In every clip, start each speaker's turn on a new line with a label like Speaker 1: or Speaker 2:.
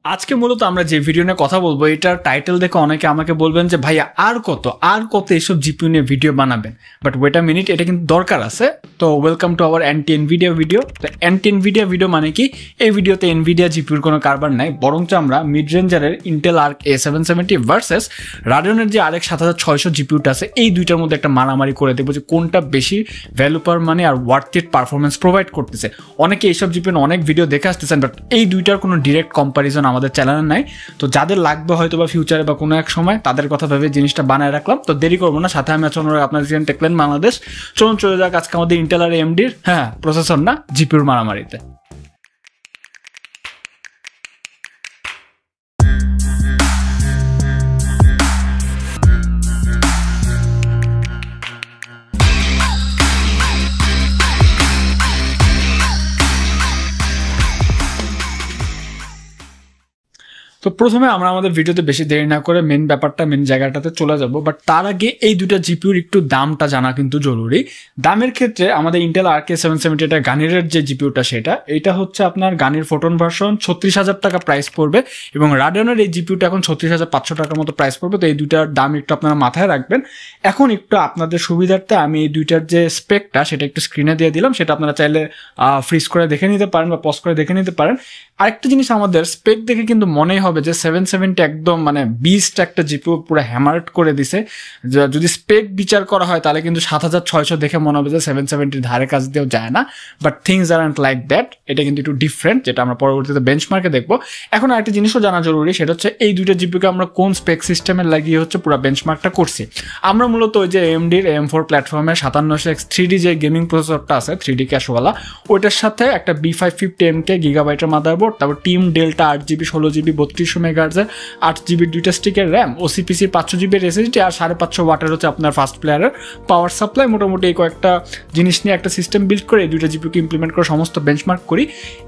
Speaker 1: আজকে মূলত আমরা যে ভিডিও নিয়ে কথা বলবো এটার টাইটেল দেখে অনেকে আমাকে বলবেন যে ভাইয়া আর কত এইসব জিপিইউ নিয়ে ভিডিও বানাবেন, বাট ওয়েট আ মিনিট, এটা কিন্তু দরকার আছে। তো welcome to our anti Nvidia video. তো অ্যান্টি এনভিডিয়া ভিডিও মানে কি, এই ভিডিওতে এনভিডিয়া জিপিইউর কোনো কারবার নাই, বরঞ্চ আমরা মিড রেঞ্জারের ইন্টেল আর্ক A770 ভার্সেস রাডিয়নের যে RX 7600 জিপিইউটা আছে, এই দুইটার মধ্যে একটা মারামারি করে দেবো যে কোনটা বেশি ভ্যালু পার মানি আর ওয়ার্থ ইট পারফরমেন্স প্রোভাইড করতেছে। অনেকে এইসব জিপিইউ অনেক ভিডিও দেখে আসতেছেন, বাট এই দুইটার কোনো ডিরেক্ট কম্পারিজন আমাদের চ্যানেলে নাই। তো যাদের লাগবে হয়তো বা ফিউচারে বা কোনো এক সময়, তাদের কথা ভেবে জিনিসটা বানায় রাখলাম। তো দেরি করবো না, সাথে আমি আপনার টেকলেন বাংলাদেশ। চলুন চলে যাক আজকে আমাদের ইন্টেল আর AMDর প্রসেসর না জিপিইউর মারামারিতে। তো প্রথমে আমরা আমাদের ভিডিওতে বেশি দেরি না করে মেন জায়গাটাতে চলে যাব, বাট তার আগে এই দুটা জিপিইউর একটু দামটা জানা কিন্তু জরুরি। দামের ক্ষেত্রে আমাদের ইন্টেল আর্ক A770 এটা গানিরের যে জিপিইউটা এটা হচ্ছে আপনার গানির ফোটন ভার্সন 36,000 টাকা প্রাইস পড়বে, এবং রাডিয়নের এই জিপিইউটা এখন 36,500 টাকার মতো প্রাইস পড়বে। তো এই দুইটার দাম একটু আপনারা মাথায় রাখবেন। এখন একটু আপনাদের সুবিধার্থে আমি এই দুইটার যে স্পেকটা সেটা একটু স্ক্রিনে দিয়ে দিলাম, সেটা আপনারা চাইলে ফ্রিজ করে দেখে নিতে পারেন বা পজ করে দেখে নিতে পারেন। আরেকটা জিনিস, আমাদের স্পেক দেখে কিন্তু মনেই হবে যে 770 একদম মানে বিস্ট একটা জিপিইউ, পুরো হ্যামার্ড করে দিছে। যদি স্পেক বিচার করা হয় তাহলে কিন্তু 7600 দেখে মনে হবে যে 770 ধারে কাজ দিয়েও যায় না, but things are not like that. এটা কিন্তু একটু ডিফারেন্ট, যেটা আমরা পরবর্তীতে বেঞ্চমার্কে দেখবো। এখন আরেকটা জিনিসও জানা জরুরি, সেটা হচ্ছে এই দুইটা জিপিইউকে আমরা কোন স্পেক সিস্টেমে লাগিয়ে হচ্ছে পুরো বেঞ্চমার্কটা করছি। আমরা মূলত ওই যে AMDর AM4 প্ল্যাটফর্মের 5700X 3D যে গেমিং প্রসেসরটা আছে 3D ক্যাশওয়ালা, ওইটার সাথে একটা B550MK গিগাবাইটের মাদারবোর্ড, তারপর team delta 8GB 16GB 3200 মেগাহার্টজের 8GB দুইটা স্টিকের র্যাম, OCPC 500GB SSD আর 550 ওয়াটের হচ্ছে আপনার ফাস্ট প্লেয়ারের পাওয়ার সাপ্লাই। মোটামুটি এই কয়েকটা জিনিস নিয়ে একটা সিস্টেম বিল্ড করে এই দুইটা জিপিইউকে ইমপ্লিমেন্ট করে সমস্ত বেঞ্চমার্ক করি।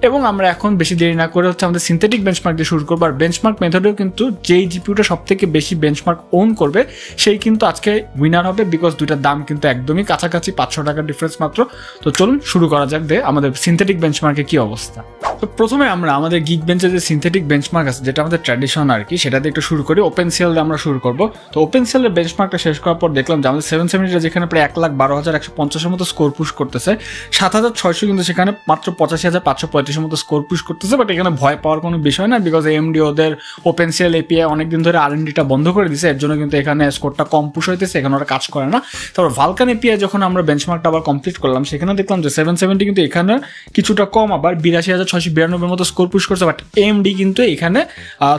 Speaker 1: এবং আমরা এখন বেশি দেরি না করে হচ্ছে আমাদের সিনথেটিক বেঞ্চমার্ক দিয়ে শুরু করবো। আর বেঞ্চমার্ক মেথডেও কিন্তু যেই জিপিইউটা সব থেকে বেশি বেঞ্চমার্ক ওন করবে সেই কিন্তু আজকে উইনার হবে, বিকজ দুইটার দাম কিন্তু একদমই কাছাকাছি, 500 টাকার ডিফারেন্স মাত্র। তো চলুন শুরু করা যাক দে আমাদের সিনথেটিক বেঞ্চমার্কে কি অবস্থা। তো প্রথমে আমরা আমাদের গিগ বেঞ্চের যে সিনথেটিক বেঞ্চমার্ক আছে, যেটা আমাদের ট্র্যাডিশন আর কি, সেটা দিয়ে একটু শুরু করি। OpenCL দিয়ে আমরা শুরু করবো। তো OpenCL-এর বেঞ্চমার্কটা শেষ করার পর দেখলাম যে আমাদের 770 যেখানে প্রায় 1,12,150 মতো স্কোর পুশ করতেছে, 7,600 কিন্তু সেখানে মাত্র 85,535 মতো স্কোর পুশ করতেছে। বাট এখানে ভয় পাওয়ার কোনো বিষয় না, বিকজ AMD ওদের OpenCL API অনেকদিন ধরে R&Dটা বন্ধ করে দিছে, এর জন্য কিন্তু এখানে স্কোরটা কম পুশ হইতেছে, এখানে ওরা কাজ করে না। তারপর ভালকান API যখন আমরা বেঞ্চমার্কটা আবার কমপ্লিট করলাম, সেখানে দেখলাম যে 770 কিন্তু এখানে কিছুটা কম, আবার 82,692 মতো স্কোর পুশ করছে, বাট AMD কিন্তু এখানে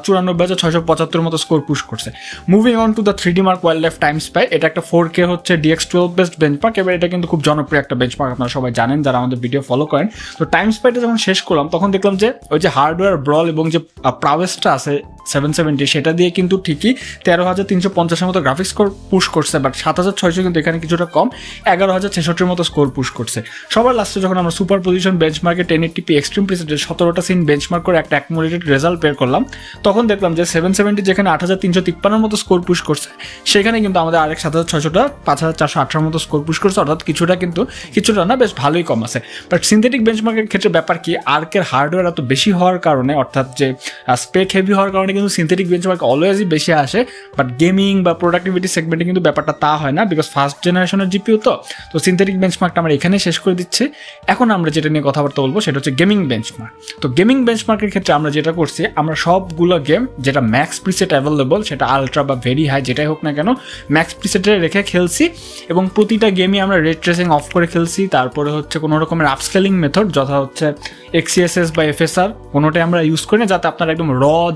Speaker 1: 94,675 মতো স্কোর পুশ করছে। Moving on to the 3D mark wild life time spy, এটা একটা 4K হচ্ছে DX12 বেসড বেঞ্চমার্ক। এবার এটা কিন্তু খুব জনপ্রিয় একটা বেঞ্চমার্ক, আপনারা সবাই জানেন যারা আমাদের ভিডিও ফলো করেন। তো টাইম স্পাইটা যখন শেষ করলাম তখন দেখলাম যে ওই যে হার্ডওয়্যার ব্রল এবং যে প্রাওয়েসটা আছে 770, সেটা দিয়ে কিন্তু ঠিকই 13,350 মতো গ্রাফিক্স স্কোর পুশ করছে, বাট 7,600 কিন্তু এখানে কিছুটা কম, 11,066 মতো স্কোর পুশ করছে। সবার লাস্টে যখন আমরা সুপার পজিশন বেঞ্চমার্কে 1080p এক্সট্রিম প্রিসেটের 17টা সিন বেঞ্চমার্ক করে একটা অ্যাকুমুলেটেড রেজাল্ট বের করলাম, তখন দেখলাম যে 770 যেখানে 8,353 মতো স্কোর পুশ করছে, সেখানে কিন্তু আমাদের RX 7600টা 5,418 মতো স্কোর পুশ করছে, অর্থাৎ কিছুটা না, বেশ ভালোই কম আছে। বাট সিনথেটিক বেঞ্চমার্কের ক্ষেত্রে ব্যাপার কি, আর্কের হার্ডওয়্যার এত বেশি হওয়ার কারণে, অর্থাৎ যে স্পেক হেভি হওয়ার কারণে কিন্তু সিনথেটিক বেঞ্চমার্ক অলওয়েজই বেশি আসে, বাট গেমিং বা প্রোডাক্টিভিটি সেগমেন্টে কিন্তু ব্যাপারটা তা হয় না, বিকজ ফার্স্ট জেনারেশনের জিপিইউ। তো সিনথেটিক বেঞ্চমার্কটা আমরা এখানে শেষ করে দিচ্ছি। এখন আমরা যেটা নিয়ে কথাবার্তা বলবো সেটা হচ্ছে গেমিং বেঞ্চমার্ক। তো গেমিং বেঞ্চমার্কের ক্ষেত্রে আমরা যেটা করছি, আমরা সবগুলো গেম যেটা ম্যাক্স প্রিসেট অ্যাভেলেবল, সেটা আলট্রা বা ভেরি হাই যেটাই হোক না কেন, ম্যাক্স প্রিসেটে রেখে খেলছি, এবং প্রতিটা গেমই আমরা রেড ট্রেসিং অফ করে খেলছি। তারপরে হচ্ছে কোনো রকমের আপস্কেলিং মেথড, যথা হচ্ছে XeSS বা FSR, কোনোটাই আমরা ইউজ করি না, যাতে আপনারা একদম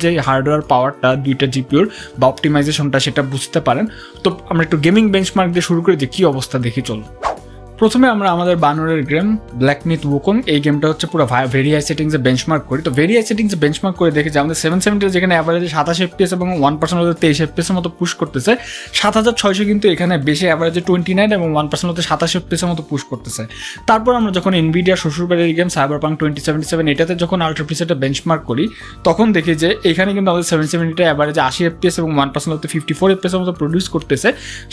Speaker 1: যে হার্ডওয়্যার পাওয়ারটা দুইটা জিপিইউর বা অপটিমাইজেশনটা সেটা বুঝতে পারেন। তো আমরা একটু গেমিং বেঞ্চমার্ক দিয়ে শুরু করি যে কী অবস্থা দেখি চলুন। প্রথমে আমরা আমাদের বানরের গেম ব্ল্যাক মিথ ওকং, এই গেমটা হচ্ছে পুরো ভেরি হাই সেটিংসে বেঞ্চমার্ক করি। তো ভেরি হাই সেটিংসে বেঞ্চমার্ক করে দেখি যে আমাদের 770 যেখানে অ্যাভারেজে 27 FPS এবং 1% হতে 23 FPS মতো পুশ করতেছে, 7,600 কিন্তু এখানে বেশি অ্যাভারেজে 29 এবং 1% হতে 27 FPS মতো পুশ করতেছে। তারপর আমরা যখন এনভিডিয়া শ্বশুরবাড়ির গেম সাইবারপাঙ্ক 2077 এটাতে যখন আল্ট্রা প্রিসেটে বেঞ্চমার্ক করি, তখন দেখি যে এখানে কিন্তু আমাদের 770টা অ্যাভারেজে 80 FPS এবং 1% হতে 54 FPS মতো প্রডিউস করতেছে,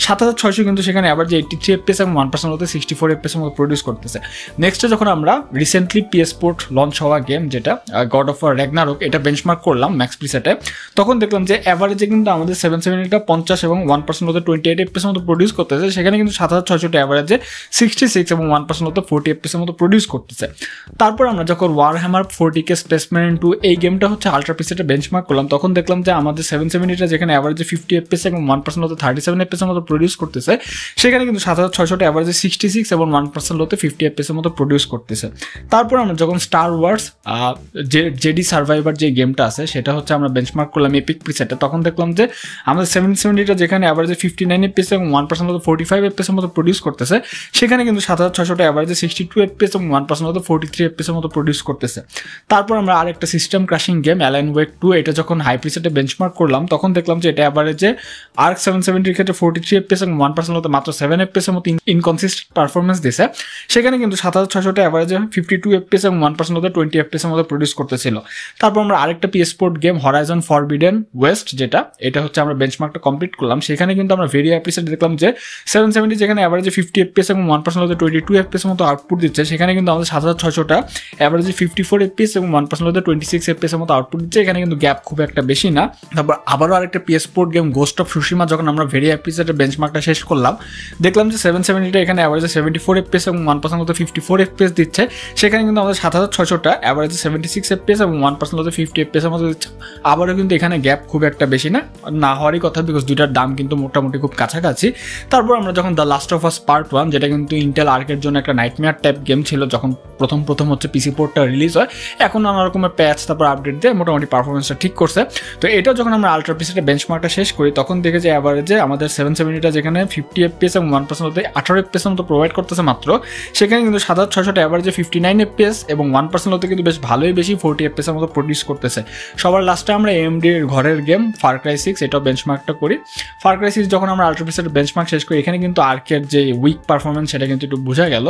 Speaker 1: 7,600 কিন্তু সেখানে অ্যাভারেজে 83 FPS এবং 1% হতে 64 64 FPS এর মতো প্রডিউস করতেছে। নেক্সটে যখন আমরা রিসেন্টলি PS পোর্ট লঞ্চ হওয়া গেম যেটা গড অফ ওয়ার র্যাগনারক এটা বেঞ্চমার্ক করলাম ম্যাক্স প্রিসেটে, তখন দেখলাম যে অ্যাভারেজে কিন্তু আমাদের 770টা 50 এবং 1% মতো 28 FPS এর মতো প্রডিউস করতেছে, সেখানে কিন্তু 7600টা অ্যাভারেজে 66 এবং 1% মতো 40 FPS এর মতো প্রডিউস করতেছে। তারপর আমরা যখন ওয়ারহ্যামার 40K স্পেসম্যান 2 এই গেমটা হচ্ছে আলট্রা প্রিসেটে বেঞ্চমার্ক করলাম, তখন দেখলাম যে আমাদের 770টা যেখানে অ্যাভারেজে 50 FPS এবং 1% মতো 37 FPS এর মতো প্রডিউস করতেছে, সেখানে কিন্তু 7600টা অ্যাভারেজে 66 এবং 1% মতো 50 FPS এর মতো প্রডিউস করতেছে। তারপর আমরা যখন স্টার ওয়ার্স জেডি সার্ভাইভার যে গেমটা আছে সেটা হচ্ছে আমরা বেঞ্চমার্ক করলাম এপিক প্রিসেটে, তখন দেখলাম যে আমাদের 770টা যেখানে অ্যাভারেজে 59 FPS এবং 1% মতো 45 FPS এর মতো প্রডিউস করতেছে, সেখানে কিন্তু 7600টা অ্যাভারেজে 62 FPS এবং 1% মতো 43 FPS এর মতো প্রডিউস করতেছে। তারপর আমরা আরেকটা সিস্টেম ক্রাশিং গেম অ্যালান ওয়েক 2 এটা যখন হাই প্রিসেটে বেঞ্চমার্ক করলাম, তখন দেখলাম যে এটা অ্যাভারেজে আর্ক 770 ক্ষেত্রে 43 FPS এবং 1% মতো মাত্র 7 FPS এর মতো ইনকনসিস্টেন্ট পারফরমেন্স দিছে, সেখানে কিন্তু 7600টা অ্যাভারেজে 52 FPS এবং 1% মতো 20 FPS এর মতো প্রডিউস করতেছিল। তারপর আমরা আরেকটা PS port game Horizon forbidden West এটা হচ্ছে আমরা বেঞ্চমার্কটা কমপ্লিট করলাম, সেখানে কিন্তু আমরা ভেরি হাই প্রিসেট দেখলাম যে 770 যেখানে অ্যাভারেজে 50 FPS এবং 1% মতো 22 FPS এর মতো আউটপুট দিচ্ছে, সেখানে কিন্তু আমাদের 7600টা অ্যাভারেজে 54 FPS এবং 1% মতো 26 FPS এর মতো আউটপুট দিচ্ছে, এখানে কিন্তু গ্যাপ খুব একটা বেশি না। তারপর আবারও আরেকটা PS port game ghost of Tsushima যখন আমরা ভেরি হাই প্রিসেটের বেঞ্চমার্কটা শেষ করলাম, দেখলাম যে 770টা এখানে অ্যাভারেজে 74 FPS এবং 1% মতো 54 FPS দিচ্ছে, সেখানে কিন্তু আমাদের 7600টা অ্যাভারেজে 76 FPS এবং 1% মতো 50 FPS এর মতো দিচ্ছে। আবারও কিন্তু এখানে গ্যাপ খুব একটা বেশি না হওয়ারই কথা, বিকজ দুইটার দাম কিন্তু মোটামুটি খুব কাছাকাছি। তারপর আমরা যখন the last of us part 1 যেটা কিন্তু ইন্টেল আর্কের জন্য একটা নাইটমেয়ার টাইপ গেম ছিল, যখন প্রথম হচ্ছে পিসি পোর্টটা রিলিজ হয়, এখন নানা রকমের প্যাচ তারপর আপডেট দিয়ে মোটামুটি পারফরমেন্সটা ঠিক করছে। তো এটা যখন আমরা আলট্রা পিসিতে বেঞ্চমার্কটা শেষ করি, তখন দেখে যে অ্যাভারেজে আমাদের 770টা যেখানে 50 FPS এবং 1% মতো 18 FPS মতো প্রোভাইড করতেছে মাত্র, সেখানে কিন্তু 7600টা অ্যাভারেজে 59 FPS এবং 1% মতো কিন্তু বেশ ভালোই বেশি 40 FPS এর মতো প্রডিউস করতেছে। সবার লাস্টে আমরা AMD এর ঘরের গেম ফার ক্রাই 6 এটাও বেঞ্চমার্কটা করি। ফার ক্রাই 6 যখন আমরা আলট্রা পিসিতে বেঞ্চমার্ক শেষ করি, এখানে কিন্তু আর্কের যে উইক পারফরমেন্স সেটা কিন্তু একটু বোঝা গেল।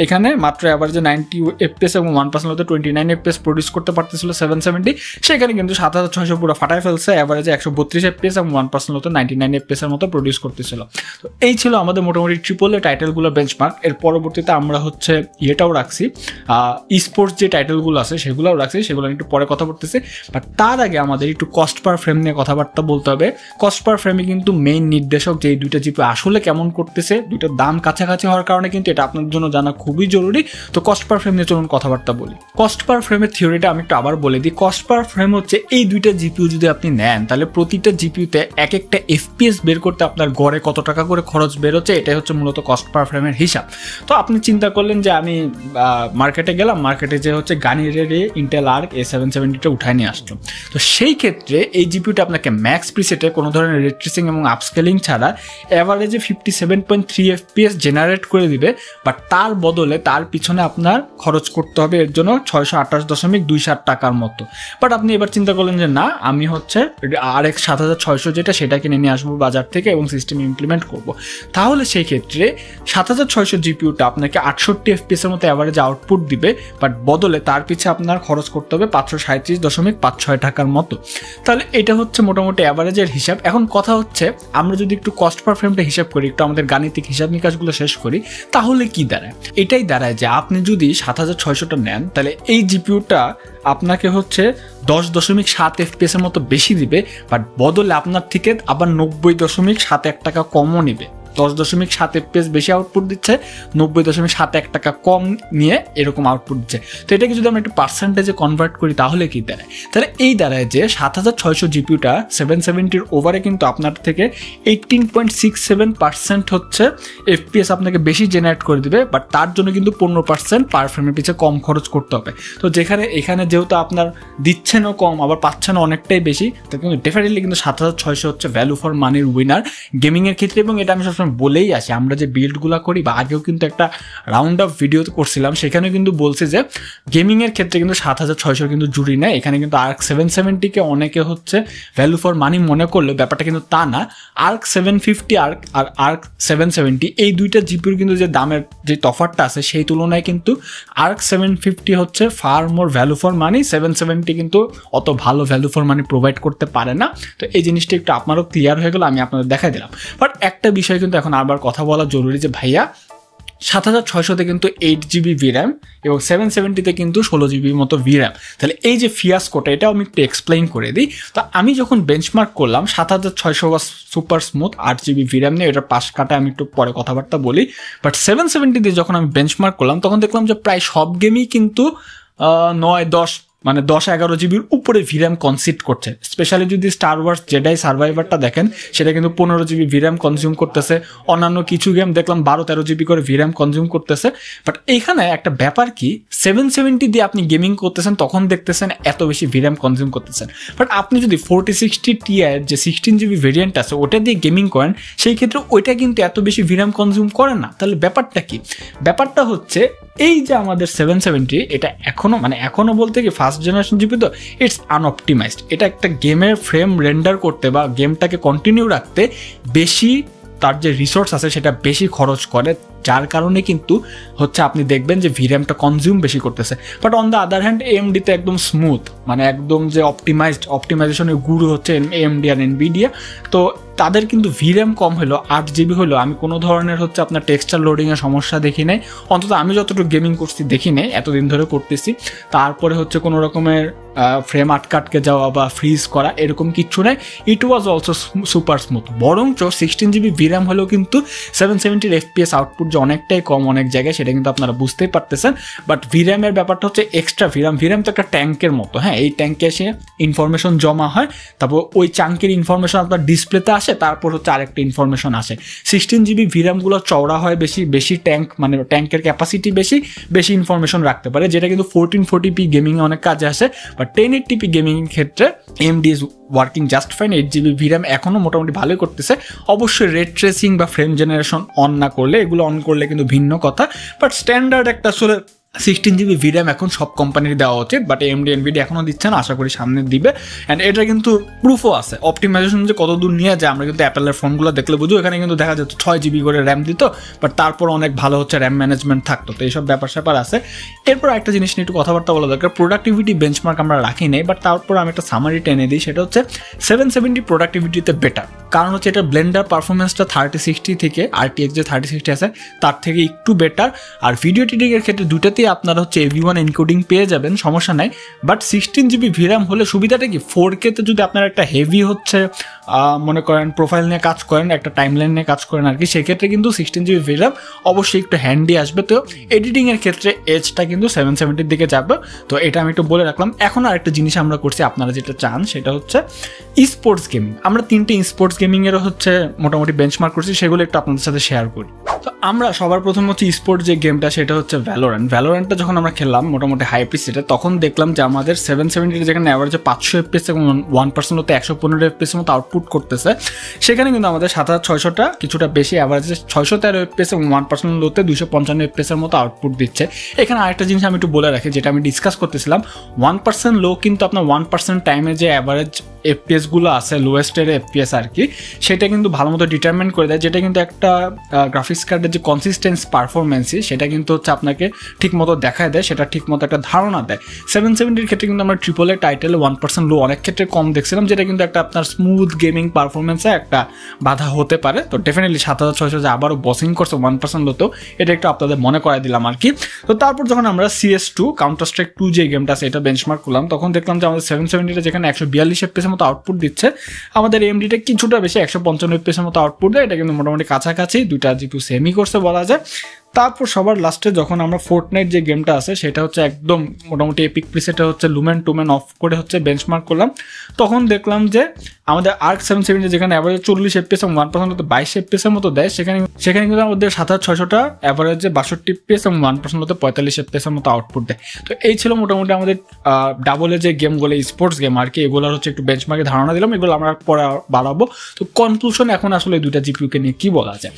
Speaker 1: এখানে মাত্র অ্যাভারেজে 90 FPS এবং 1% মতো 29 FPS প্রডিউস করতে পারতেছিল 770, সেখানে কিন্তু 7600 পুরো ফাটায় ফেলছে, অ্যাভারেজে 132 FPS এবং 1% মতো 99 FPS এর মতো প্রডিউস করতেছিল। তো এই ছিল আমাদের মোটামুটি ট্রিপল এ টাইটেলগুলো বেঞ্চমার্ক। এর পরবর্তীতে আমরা হচ্ছে ইয়েটাও রাখছি, স্পোর্টস যে টাইটেলগুলো আছে সেগুলোও রাখছি, সেগুলো একটু পরে কথা বলতেছি। বাট তার আগে আমাদের একটু কস্ট পার ফ্রেম নিয়ে কথাবার্তা বলতে হবে। কস্ট পার ফ্রেমে কিন্তু মেইন নির্দেশক যে এই দুইটা জিপি আসলে কেমন করতেছে, দুইটার দাম কাছাকাছি হওয়ার কারণে কিন্তু এটা আপনার জন্য জানা খুবই জরুরি। তো কস্ট পার ফ্রেম নিয়ে চলুন কথাবার্তা বলি। কস্ট পার ফ্রেমের থিওরিটা আমি একটু আবার বলে দিই। কস্ট পার ফ্রেম হচ্ছে এই দুইটা জিপিইউ যদি আপনি নেন, তাহলে প্রতিটা জিপিইউতে এক একটা FPS বের করতে আপনার গড়ে কত টাকা করে খরচ বের হচ্ছে, এটাই হচ্ছে মূলত কস্ট পার ফ্রেমের হিসাব। তো আপনি চিন্তা করলেন যে আমি মার্কেটে গেলাম, মার্কেটে যে হচ্ছে গানিরের ইন্টেল আর্ক A770টা উঠায় নিয়ে আসলো। তো সেই ক্ষেত্রে এই জিপিইউটা আপনাকে ম্যাক্স প্রিসেটে কোনো ধরনের রে ট্রেসিং এবং আপস্কেলিং ছাড়া অ্যাভারেজে 57.3 FPS জেনারেট করে দিবে। বাট তার বদলে তার পিছনে আপনার খরচ করতে হবে এর জন্য 628.27 টাকার মতো। বাট আপনি এবার চিন্তা করলেন যে না, আমি হচ্ছে RX 7600 যেটা সেটা কিনে নিয়ে আসবো বাজার থেকে এবং সিস্টেম ইমপ্লিমেন্ট করব। তাহলে সেই ক্ষেত্রে 7600 জিপিইউটা আপনাকে 68 FPS এর মতো অ্যাভারেজ আউটপুট দিবে, বাট বদলে তার পিছে আপনার খরচ করতে হবে 537.56 টাকার মতো। তাহলে এটা হচ্ছে মোটামুটি অ্যাভারেজের হিসাব। এখন কথা হচ্ছে আমরা যদি একটু কস্ট পার ফ্রেমটা হিসাব করি, একটু আমাদের গাণিতিক হিসাব নিকাশগুলো শেষ করি, তাহলে কি দাঁড়ায়? এটাই দাঁড়ায় যে আপনি যদি 7600টা নেন, তাহলে এই জিপিইউটা আপনাকে হচ্ছে 10.7 FPS এর মতো বেশি দিবে, বাট বদলে আপনার থেকে আবার 90.71 টাকা কমও নিবে। 10.7 FPS বেশি আউটপুট দিচ্ছে, 90.71 টাকা কম নিয়ে এরকম আউটপুট দিচ্ছে। তো এটাকে যদি আমরা একটু পার্সেন্টেজে কনভার্ট করি তাহলে কি দাঁড়ায়? তাহলে এই দাঁড়ায় যে 7600 জিপিইউটা 770-র ওভারে কিন্তু আপনার থেকে 18.67% হচ্ছে FPS আপনাকে বেশি জেনারেট করে দিবে, বাট তার জন্য কিন্তু 15% পার ফ্রেমের পিছিয়ে কম খরচ করতে হবে। তো যেখানে এখানে যেহেতু আপনার দিচ্ছেনও কম আবার পাচ্ছেনও অনেকটাই বেশি, তো কিন্তু ডেফিনেটলি কিন্তু 7600 হচ্ছে ভ্যালু ফর মানির উইনার গেমিংয়ের ক্ষেত্রে। এবং এটা আমি সবসময় বলেই আসি, আমরা যে বিল্ডগুলো করি বা আগেও কিন্তু একটা রাউন্ড অফ ভিডিও করছিলাম, সেখানে কিন্তু বলছে যে গেমিংয়ের ক্ষেত্রে কিন্তু 7600 কিন্তু জুড়ি নেয়। এখানে কিন্তু আর্ক 770-কে অনেকে হচ্ছে ভ্যালু ফর মানি মনে করলেও ব্যাপারটা কিন্তু তা না। আর্ক 750 আর আর্ক 770 এই দুইটা জিপিইউর কিন্তু যে দামের যে তফাৎটা আছে সেই তুলনায় কিন্তু আর্ক 750 হচ্ছে fur more value for money, 770 কিন্তু অত ভালো ভ্যালু ফর মানি প্রোভাইড করতে পারে না। তো এই জিনিসটা একটু আপনারও ক্লিয়ার হয়ে গেল, আমি আপনাদের দেখাই দিলাম। বাট একটা বিষয় কিন্তু এখন আবার কথা বলা জরুরি যে ভাইয়া 7600-তে কিন্তু 8GB VRAM এবং 770-তে কিন্তু 16GB মতো VRAM। তাহলে এই যে ফিয়াসকোটা, এটাও আমি একটু এক্সপ্লেইন করে দিই। তো আমি যখন বেঞ্চমার্ক করলাম 7600 সুপার স্মুথ 8GB VRAM নিয়ে, এটার পাশ কাটা আমি একটু পরে কথাবার্তা বলি, বাট 770 যখন আমি বেঞ্চমার্ক করলাম তখন দেখলাম যে প্রায় সব গেমই কিন্তু 9-10 মানে 10-11 জিবির উপরে ভিরাম কনসিড করছে। স্পেশালি যদি স্টার ওয়ার্স জেডাই সার্ভাইভারটা দেখেন, সেটা কিন্তু 15 জিবি ভিরাম কনজিউম করতেছে। অন্যান্য কিছু গেম দেখলাম 12-13 জিবি করে ভিরাম কনজিউম করতেছে। বাট এইখানে একটা ব্যাপার কি, 770 দিয়ে আপনি গেমিং করতেছেন তখন দেখতেছেন এত বেশি ভিরাম কনজিউম করতেছেন। বাট আপনি যদি 4060 Ti এর যে 16 জিবি ভেরিয়েন্ট আছে ওটা দিয়ে গেমিং করেন, সেই ক্ষেত্রে ওইটা কিন্তু এত বেশি ভিরাম কনজিউম করে না। তাহলে ব্যাপারটা কি? ব্যাপারটা হচ্ছে এই যে আমাদের 770 এটা এখনো বলতে কি ফার্স্ট জেনারেশন জিপি তো ইটস আনঅপটিমাইজড। এটা একটা গেমের ফ্রেম রেন্ডার করতে বা গেমটাকে কন্টিনিউ রাখতে বেশি তার যে রিসোর্স আছে সেটা বেশি খরচ করে, যার কারণে কিন্তু হচ্ছে আপনি দেখবেন যে ভিরামটা কনজিউম বেশি করতেছে। But on the other hand এএমডিতে একদম স্মুথ, মানে একদম যে অপটিমাইজেশনের গুরু হচ্ছে এএমডি আর এনভিডিয়া, তো তাদের কিন্তু ভিরাম কম হলো 8 জিবি হলো আমি কোনো ধরনের হচ্ছে আপনার টেক্সচার লোডিংয়ের সমস্যা দেখি নাই, অন্তত আমি যতটুকু গেমিং করছি দেখি নাই, এতদিন ধরে করতেছি। তারপরে হচ্ছে কোনো রকমের ফ্রেম আটকে যাওয়া বা ফ্রিজ করা এরকম কিচ্ছু নেই। ইট ওয়াজ অলসো সুপার স্মুথ। বরঞ্চ 16 জিবি ভিরাম হলেও কিন্তু 770 FPS আউটপুট যে অনেকটাই কম অনেক জায়গায়, সেটা কিন্তু আপনারা বুঝতেই পারতেছেন। বাট ভিরামের ব্যাপারটা হচ্ছে এক্সট্রা ভিরাম তো একটা ট্যাঙ্কের মতো, হ্যাঁ, এই ট্যাঙ্কে এসে ইনফরমেশন জমা হয়, তারপর ওই চাঙ্কের ইনফরমেশন আপনার ডিসপ্লেতে আসে, তারপর হচ্ছে আরেকটা ইনফরমেশন আসে। 16 জিবি ভিরামগুলো চওড়া হয় বেশি ট্যাঙ্ক, মানে ট্যাঙ্কের ক্যাপাসিটি বেশি ইনফরমেশন রাখতে পারে, যেটা কিন্তু 1440p গেমিংয়ে অনেক কাজে আসে। বাট 1080p গেমিংয়ের ক্ষেত্রে AMD is working just fine. 8 GB VRAM এখনও মোটামুটি ভালোই করতেছে। অবশ্যই রেড ট্রেসিং বা ফ্রেম জেনারেশন অন না করলে, এগুলো অন করলে কিন্তু ভিন্ন কথা। বাট স্ট্যান্ডার্ড একটা আসলে 16 জিবি ভিরাম এখন সব কোম্পানির দেওয়া উচিত, বাট AMD এনভিডিয়া এখনও দিচ্ছে না, আশা করি সামনে দিবে। অ্যান্ড এটা কিন্তু প্রুফও আছে, অপটিমাইজেশন যে কত দূর নিয়ে যায় আমরা কিন্তু অ্যাপেলের ফোনগুলো দেখলে বুঝো। এখানে কিন্তু দেখা যেত 6 জিবি করে র্যাম দিত, বাট তারপর অনেক ভালো হচ্ছে র্যাম ম্যানেজমেন্ট থাকতো। তো এইসব ব্যাপার আছে। এরপর একটা জিনিস নিয়ে একটু কথাবার্তা বলা দরকার, প্রোডাক্টিভিটি বেঞ্চমার্ক আমরা রাখি নেই, বাট তারপর আমি একটা সামারি টেনে দিই, সেটা হচ্ছে 770 প্রোডাক্টিভিটিতে বেটার। কারণ হচ্ছে এটা ব্লেন্ডার পারফরমেন্সটা 3060 থেকে RTX যে 3060 আছে তার থেকে একটু বেটার। আর ভিডিও এডিটিংয়ের ক্ষেত্রে দুটাতেই আপনারা হচ্ছে AV1 এনকোডিং পেয়ে যাবেন, সমস্যা নাই। বাট 16 জিবি ভিরাম হলে সুবিধাটা কি, 4K-তে যদি আপনার একটা হেভি হচ্ছে মনে করেন প্রোফাইল নিয়ে কাজ করেন, একটা টাইমলাইন নিয়ে কাজ করেন আর কি, সেক্ষেত্রে কিন্তু 16 জিবি ভিরাম অবশ্যই একটু হ্যান্ডি আসবে। তো এডিটিংয়ের ক্ষেত্রে এজটা কিন্তু 770-র দিকে যাবে। তো এটা আমি একটু বলে রাখলাম। এখন আরেকটা জিনিস আমরা করছি, আপনারা যেটা চান সেটা হচ্ছে স্পোর্টস গেমিং। আমরা 3টে স্পোর্টস গেমিংয়েরও হচ্ছে মোটামুটি বেঞ্চমার্ক করছি, সেগুলো একটু আপনাদের সাথে শেয়ার করি। তো আমরা সবার প্রথম হচ্ছে স্পোর্টস যে গেমটা সেটা হচ্ছে ভ্যালোরেন্টটা যখন আমরা খেললাম মোটামুটি হাই পিসিতে, তখন দেখলাম যে আমাদের 770 যেখানে অ্যাভারেজে 500 FPS এবং 1% হতে 115 FPS মতো আউটপুট করতেছে, সেখানে কিন্তু আমাদের 7600টা কিছুটা বেশি, অ্যাভারেজে 613 FPS এবং 1% লোতে 255 FPS এর মতো আউটপুট দিচ্ছে। এখানে আরেকটা জিনিস আমি একটু বলে রাখি, যেটা আমি ডিসকাস করতেছিলাম, 1% লো কিন্তু আপনার 1% টাইমে যে অ্যাভারেজ FPS গুলো আছে, লোয়েস্টের FPS আর কি, সেটা কিন্তু ভালো মতো ডিটারমিন করে দেয়, যেটা কিন্তু একটা গ্রাফিক্স কার্ডের যে কনসিস্টেন্স পারফরমেন্সই সেটা কিন্তু হচ্ছে আপনাকে ঠিক মতো দেখায় দেয়, সেটা ঠিক মতো একটা ধারণা দেয়। 770-র ক্ষেত্রে কিন্তু আমরা AAA টাইটেলে 1% লো অনেক ক্ষেত্রে কম দেখছিলাম, যেটা কিন্তু একটা আপনার স্মুথ গেমিং পারফরমেন্সে একটা বাধা হতে পারে। তো ডেফিনেটলি 7600 যে আবারও বসিং করছে 1% লোতেও, এটা একটু আপনাদের মনে করাই দিলাম আর কি। তো তারপর যখন আমরা CS2 কাউন্টার স্ট্রাইক 2 যে গেমটা আছে এটা বেঞ্চমার্ক করলাম, তখন দেখলাম যে আমাদের 770-টা যেখানে 142 FPS এর মতো আউটপুট দিচ্ছে, আমাদের AMD-টা কিছুটা বেশি 155 FPS এর মতো আউটপুট দেয়। এটা কিন্তু মোটামুটি কাছাকাছি, দুইটা জিপিইউ সেমি করছে বলা যায়। তারপর সবার লাস্টে যখন আমরা ফোর্টনাইট যে গেমটা আছে সেটা হচ্ছে একদম মোটামুটি এপিক প্রিসেটে হচ্ছে লুমেন টুমেন অফ করে হচ্ছে বেঞ্চমার্ক করলাম, তখন দেখলাম যে আমাদের আর্ক 770 যেখানে অ্যাভারেজ 40 FPS এবং 1% হতে 22 FPS এর মতো দেয়, সেখানে কিন্তু আমাদের 7600টা অ্যাভারেজে 62 FPS এবং 1% হতে 45 FPS এর মতো আউটপুট দেয়। তো এই ছিল মোটামুটি আমাদের ডাবলে যে গেমগুলো স্পোর্টস গেম আর কি, এগুলোর হচ্ছে একটু বেঞ্চমার্কে ধারণা দিলাম, এগুলো আমরা পরে বাড়াবো। তো কনক্লুশন এখন আসলে দুইটা জিপিইউকে নিয়ে কি বলা যায়,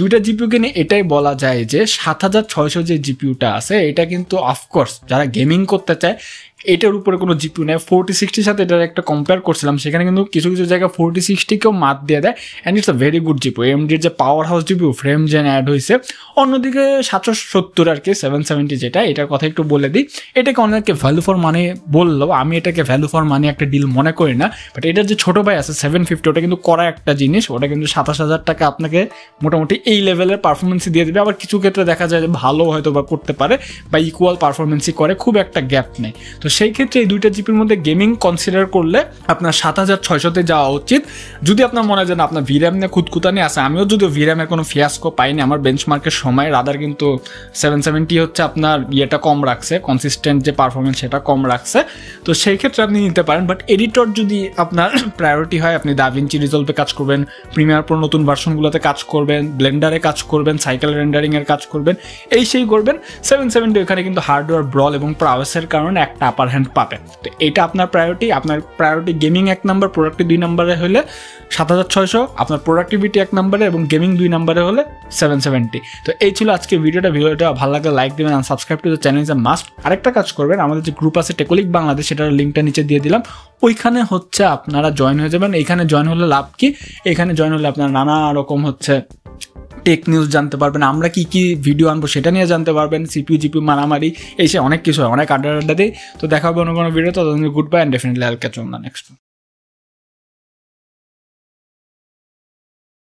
Speaker 1: দুইটা জিপিইউকে নিয়ে এটাই বলা যায় যে 7600 যে জিপিইউটা আছে এটা কিন্তু অফকোর্স যারা গেমিং করতে চায় এটার উপরে কোনো জিপিউ নেই। 4060 সাথে এটার একটা কম্পেয়ার করছিলাম, সেখানে কিন্তু কিছু কিছু জায়গায় 4060কেও মাত দিয়ে দেয়, and it's a very good GPU. এমডির যে power house GPU frame gen add হয়েছে। অন্যদিকে 770 আর কি 770 যেটা, এটার কথা একটু বলে দিই। এটাকে অনেকে ভ্যালু ফর মানি বললেও আমি এটাকে ভ্যালু ফর মানি একটা ডিল মনে করি না। বাট এটার যে ছোটো ভাই আছে 750, ওটা কিন্তু করা একটা জিনিস, ওটা কিন্তু 27,000 টাকা আপনাকে মোটামুটি এই লেভেলের পারফরমেন্সই দিয়ে দেবে। আবার কিছু ক্ষেত্রে দেখা যায় যে ভালো হয়তো বা করতে পারে বা ইকুয়াল পারফরমেন্সই করে, খুব একটা গ্যাপ নেই। তো সেই ক্ষেত্রে এই দুইটা জিপির মধ্যে গেমিং কনসিডার করলে আপনার 7600-তে যাওয়া উচিত। যদি আপনার মনে হয় যে আপনার ভিরাম নিয়ে খুঁতখুতানি আছে, আমিও যদিও ভিরামের কোনো ফিয়াস্কো পাইনি আমার বেঞ্চমার্কের সময়, রাদার কিন্তু 770 হচ্ছে আপনার ইয়েটা কম রাখছে, কনসিস্টেন্ট যে পারফরমেন্স সেটা কম রাখছে। তো সেই ক্ষেত্রে আপনি নিতে পারেন। বাট এডিটর যদি আপনার প্রায়োরিটি হয়, আপনি দাভিঞ্চি রিজলভে কাজ করবেন, প্রিমিয়ার প্রো নতুন ভার্সনগুলোতে কাজ করবেন, ব্লেন্ডারে কাজ করবেন, সাইকেল রেন্ডারিংয়ের কাজ করবেন, এই সেই করবেন, 770 এখানে কিন্তু হার্ডওয়্যার ব্রল এবং প্রাওয়েসের কারণে একটা আপার হ্যান্ড পাবেন। তো এটা আপনার প্রায়োরিটি। আপনার প্রায়োরিটি গেমিং 1 নম্বর, প্রোডাক্টিভ 2 নম্বরে হলে 7600, আপনার প্রোডাক্টিভিটি 1 নম্বরে এবং গেমিং 2 নম্বরে হলে 770। তো এই ছিল আজকের ভিডিওটা ভালো লাগলে লাইক দেবেন আর subscribe to the channel is a must. আরেকটা কাজ করবেন, আমাদের যে গ্রুপ আছে টেকনিক বাংলাদেশ, সেটার লিঙ্কটা নিচে দিয়ে দিলাম, ওইখানে হচ্ছে আপনারা জয়েন হয়ে যাবেন। এখানে জয়েন হলে লাভ কি, এখানে জয়েন হলে আপনারা নানা রকম হচ্ছে টেক নিউজ জানতে পারবেন, আমরা কি কি ভিডিও আনবো সেটা নিয়ে জানতে পারবেন, সিপিইউ জিপিইউ মারামারি, এই সে অনেক কিছু হয়, অনেক আড্ডা দিই। তো দেখা হবে অন্য কোনো ভিডিও। তো গুড বাই অ্যান্ড ডেফিনেটলি আইল ক্যাচ অন দ্য নেক্সট।